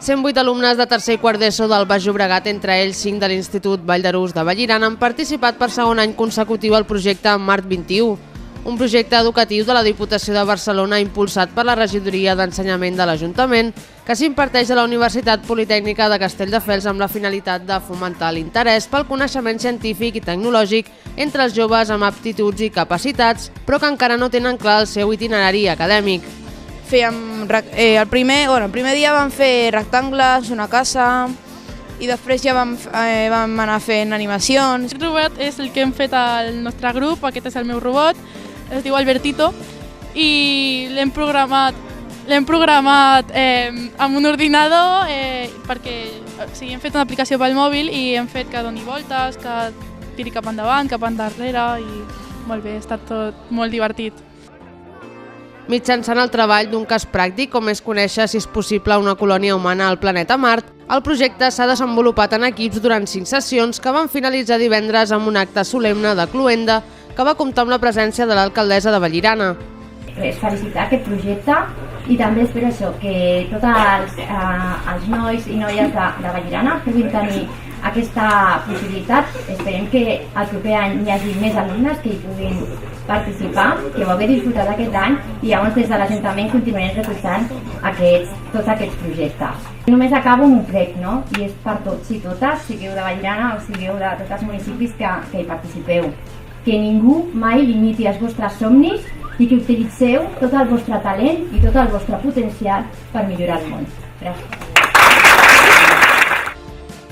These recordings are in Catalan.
108 alumnes de tercer i quart d'ESO del Baix Llobregat, entre ells 5 de l'Institut Vall d'Arús de Vallirana, han participat per segon any consecutiu al projecte Mart 21, un projecte educatiu de la Diputació de Barcelona impulsat per la Regidoria d'Ensenyament de l'Ajuntament, que s'imparteix a la Universitat Politècnica de Castelldefels amb la finalitat de fomentar l'interès pel coneixement científic i tecnològic entre els joves amb aptituds i capacitats, però que encara no tenen clar el seu itinerari acadèmic. El primer dia vam fer rectangles, una casa, i després ja vam anar fent animacions. Aquest robot és el que hem fet al nostre grup, aquest és el meu robot, es diu Albertito, i l'hem programat amb un ordinador perquè hem fet una aplicació pel mòbil i hem fet que doni voltes, que tiri cap endavant, cap endarrere, i molt bé, ha estat tot molt divertit. Mitjançant el treball d'un cas pràctic, com és conèixer si és possible una colònia humana al planeta Mart, el projecte s'ha desenvolupat en equips durant 5 sessions que van finalitzar divendres amb un acte solemne de cloenda que va comptar amb la presència de l'alcaldessa de Vallirana. Felicitar aquest projecte i també espero això, que tots els nois i noies de Vallirana puguin tenir aquesta possibilitat. Esperem que el proper any hi hagi més alumnes que hi puguin participar, que ho hagueu disfrutat aquest any, i llavors des de l'Ajuntament continuarem recolzant tots aquests projectes. Només acabo amb un prec, no? I és per tots i totes, sigueu de Vallirana o sigueu de tots els municipis que hi participeu. Que ningú mai limiti els vostres somnis i que utilitzeu tot el vostre talent i tot el vostre potencial per millorar el món. Gràcies.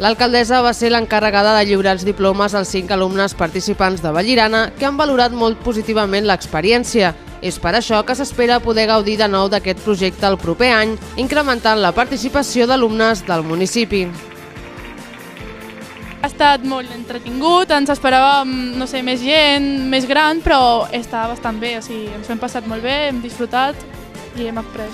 L'alcaldessa va ser l'encarregada de lliurar els diplomes als 5 alumnes participants de Vallirana, que han valorat molt positivament l'experiència. És per això que s'espera poder gaudir de nou d'aquest projecte el proper any, incrementant la participació d'alumnes del municipi. Ha estat molt entretingut, ens esperàvem, més gent, més gran, però està bastant bé, ens ho hem passat molt bé, hem disfrutat i hem après.